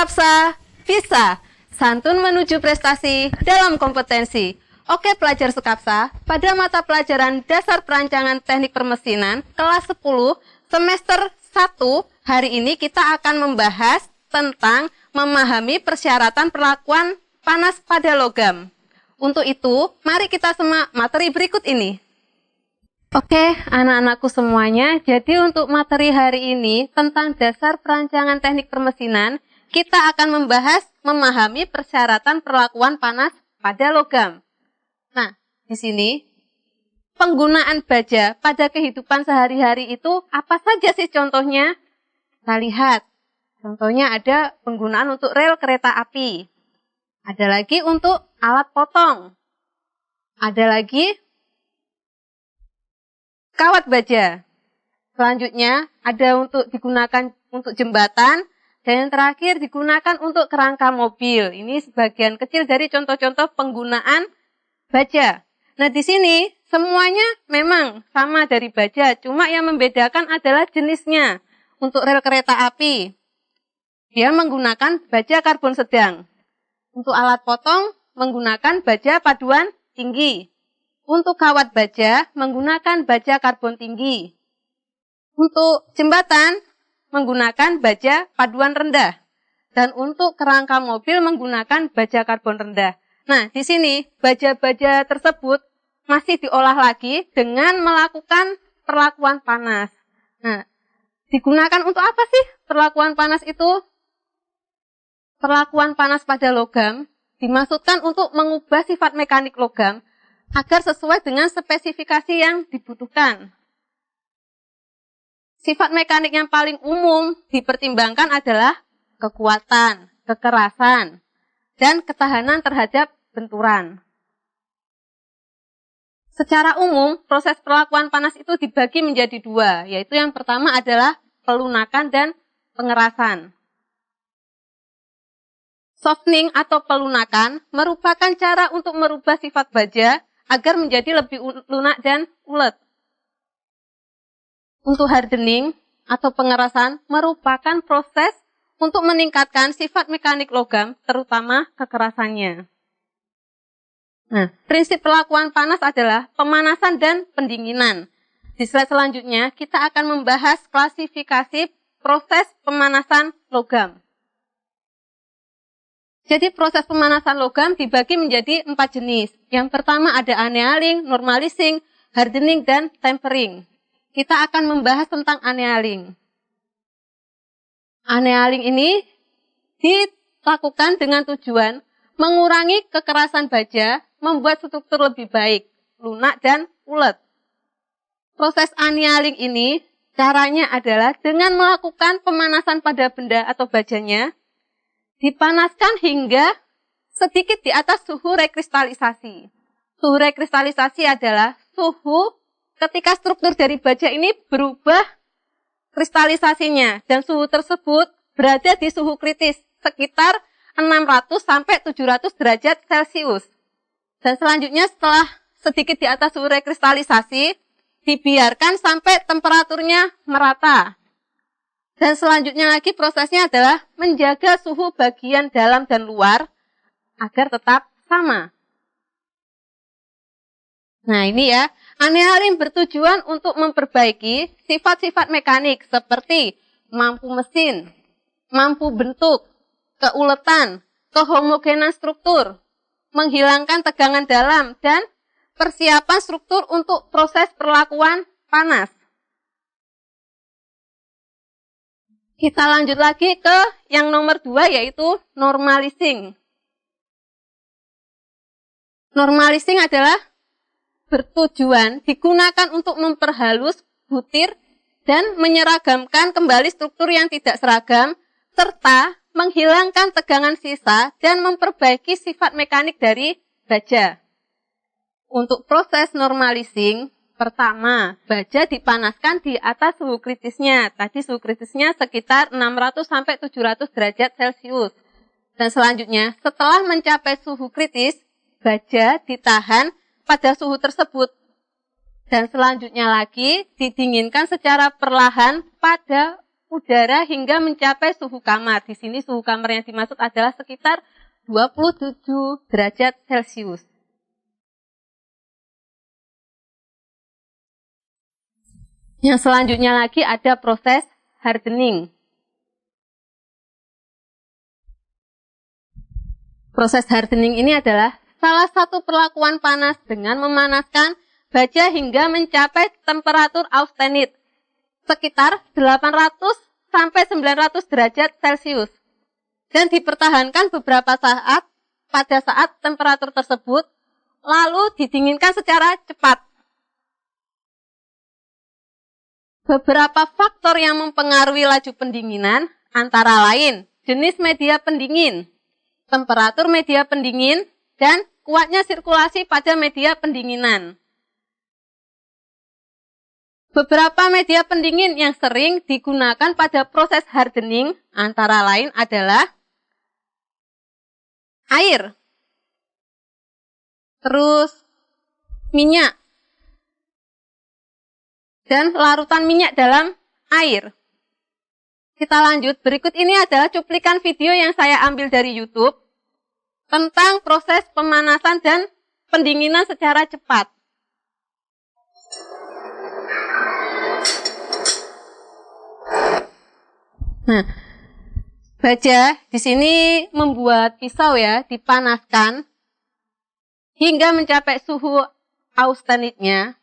Sukapsa bisa santun menuju prestasi dalam kompetensi. Oke pelajar Sukapsa, pada mata pelajaran dasar perancangan teknik permesinan kelas 10 semester 1 hari ini kita akan membahas tentang memahami persyaratan perlakuan panas pada logam. Untuk itu, mari kita simak materi berikut ini. Oke, anak-anakku semuanya, jadi untuk materi hari ini tentang dasar perancangan teknik permesinan, kita akan membahas memahami persyaratan perlakuan panas pada logam. Nah, di sini penggunaan baja pada kehidupan sehari-hari itu apa saja sih contohnya? Kita lihat, contohnya ada penggunaan untuk rel kereta api, ada lagi untuk alat potong, ada lagi kawat baja. Selanjutnya ada untuk digunakan untuk jembatan dan yang terakhir digunakan untuk kerangka mobil. Ini sebagian kecil dari contoh-contoh penggunaan baja. Nah, di sini semuanya memang sama dari baja, cuma yang membedakan adalah jenisnya. Untuk rel kereta api, dia menggunakan baja karbon sedang. Untuk alat potong menggunakan baja paduan tinggi. Untuk kawat baja menggunakan baja karbon tinggi. Untuk jembatan menggunakan baja paduan rendah. Dan untuk kerangka mobil menggunakan baja karbon rendah. Nah, di sini baja-baja tersebut masih diolah lagi dengan melakukan perlakuan panas. Nah, digunakan untuk apa sih perlakuan panas itu? Perlakuan panas pada logam dimaksudkan untuk mengubah sifat mekanik logam agar sesuai dengan spesifikasi yang dibutuhkan. Sifat mekanik yang paling umum dipertimbangkan adalah kekuatan, kekerasan, dan ketahanan terhadap benturan. Secara umum, proses perlakuan panas itu dibagi menjadi dua, yaitu yang pertama adalah pelunakan dan pengerasan. Softening atau pelunakan merupakan cara untuk merubah sifat baja agar menjadi lebih lunak dan ulet. Untuk hardening atau pengerasan merupakan proses untuk meningkatkan sifat mekanik logam, terutama kekerasannya. Nah, prinsip perlakuan panas adalah pemanasan dan pendinginan. Di slide selanjutnya, kita akan membahas klasifikasi proses pemanasan logam. Jadi proses pemanasan logam dibagi menjadi 4 jenis. Yang pertama ada annealing, normalizing, hardening, dan tempering. Kita akan membahas tentang annealing. Annealing ini dilakukan dengan tujuan mengurangi kekerasan baja, membuat struktur lebih baik, lunak, dan ulet. Proses annealing ini caranya adalah dengan melakukan pemanasan pada benda atau bajanya, dipanaskan hingga sedikit di atas suhu rekristalisasi. Suhu rekristalisasi adalah suhu ketika struktur dari baja ini berubah kristalisasinya dan suhu tersebut berada di suhu kritis sekitar 600 sampai 700 derajat Celcius. Dan selanjutnya setelah sedikit di atas suhu rekristalisasi dibiarkan sampai temperaturnya merata. Dan selanjutnya lagi prosesnya adalah menjaga suhu bagian dalam dan luar agar tetap sama. Nah ini ya, annealing bertujuan untuk memperbaiki sifat-sifat mekanik seperti mampu mesin, mampu bentuk, keuletan, kehomogenan struktur, menghilangkan tegangan dalam, dan persiapan struktur untuk proses perlakuan panas. Kita lanjut lagi ke yang nomor 2 yaitu normalizing. Normalizing adalah bertujuan digunakan untuk memperhalus butir dan menyeragamkan kembali struktur yang tidak seragam serta menghilangkan tegangan sisa dan memperbaiki sifat mekanik dari baja. Untuk proses normalizing, pertama, baja dipanaskan di atas suhu kritisnya. Tadi suhu kritisnya sekitar 600 sampai 700 derajat Celcius. Dan selanjutnya, setelah mencapai suhu kritis, baja ditahan pada suhu tersebut. Dan selanjutnya lagi, didinginkan secara perlahan pada udara hingga mencapai suhu kamar. Di sini suhu kamar yang dimaksud adalah sekitar 27 derajat Celcius. Yang selanjutnya lagi ada proses hardening. Proses hardening ini adalah salah satu perlakuan panas dengan memanaskan baja hingga mencapai temperatur austenit sekitar 800 sampai 900 derajat Celcius dan dipertahankan beberapa saat pada saat temperatur tersebut lalu didinginkan secara cepat. Beberapa faktor yang mempengaruhi laju pendinginan antara lain jenis media pendingin, temperatur media pendingin, dan kuatnya sirkulasi pada media pendinginan. Beberapa media pendingin yang sering digunakan pada proses hardening antara lain adalah air, terus minyak, dan larutan minyak dalam air. Kita lanjut, berikut ini adalah cuplikan video yang saya ambil dari YouTube tentang proses pemanasan dan pendinginan secara cepat. Nah, baja di sini membuat pisau ya, dipanaskan hingga mencapai suhu austenitnya.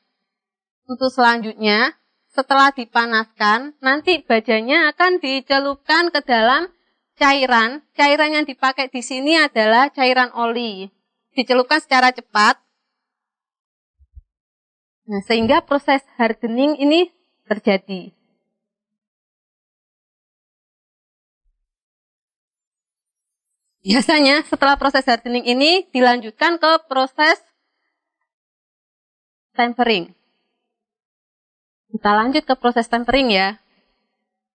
Untuk selanjutnya, setelah dipanaskan, nanti bajanya akan dicelupkan ke dalam cairan. Cairan yang dipakai di sini adalah cairan oli. Dicelupkan secara cepat. Nah, sehingga proses hardening ini terjadi. Biasanya setelah proses hardening ini dilanjutkan ke proses tempering. Kita lanjut ke proses tempering ya.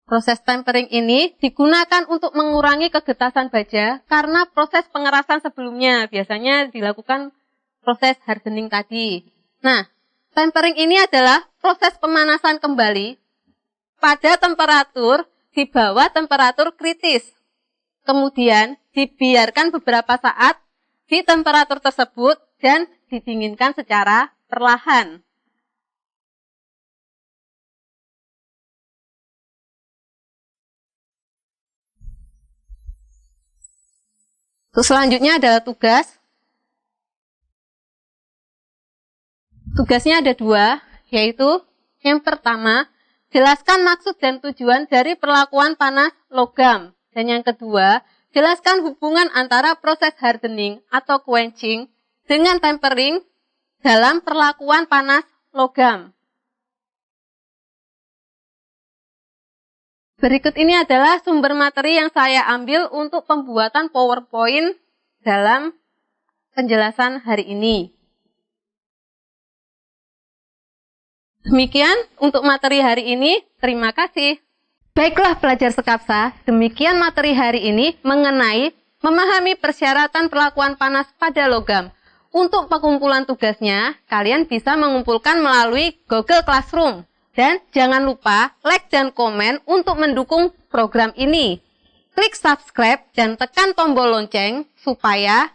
Proses tempering ini digunakan untuk mengurangi kegetasan baja karena proses pengerasan sebelumnya biasanya dilakukan proses hardening tadi. Nah, tempering ini adalah proses pemanasan kembali pada temperatur di bawah temperatur kritis. Kemudian dibiarkan beberapa saat di temperatur tersebut dan didinginkan secara perlahan. Terus selanjutnya adalah tugas. Tugasnya ada dua, yaitu yang pertama, jelaskan maksud dan tujuan dari perlakuan panas logam. Dan yang kedua, jelaskan hubungan antara proses hardening atau quenching dengan tempering dalam perlakuan panas logam. Berikut ini adalah sumber materi yang saya ambil untuk pembuatan PowerPoint dalam penjelasan hari ini. Demikian untuk materi hari ini. Terima kasih. Baiklah pelajar Sekapsa, demikian materi hari ini mengenai memahami persyaratan perlakuan panas pada logam. Untuk pengumpulan tugasnya, kalian bisa mengumpulkan melalui Google Classroom. Dan jangan lupa like dan komen untuk mendukung program ini. Klik subscribe dan tekan tombol lonceng supaya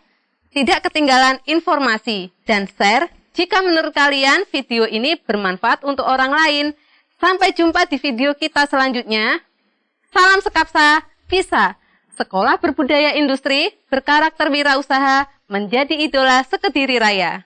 tidak ketinggalan informasi. Dan share jika menurut kalian video ini bermanfaat untuk orang lain. Sampai jumpa di video kita selanjutnya. Salam Sekapsa, bisa. Sekolah berbudaya industri, berkarakter wirausaha, menjadi idola sekediri raya.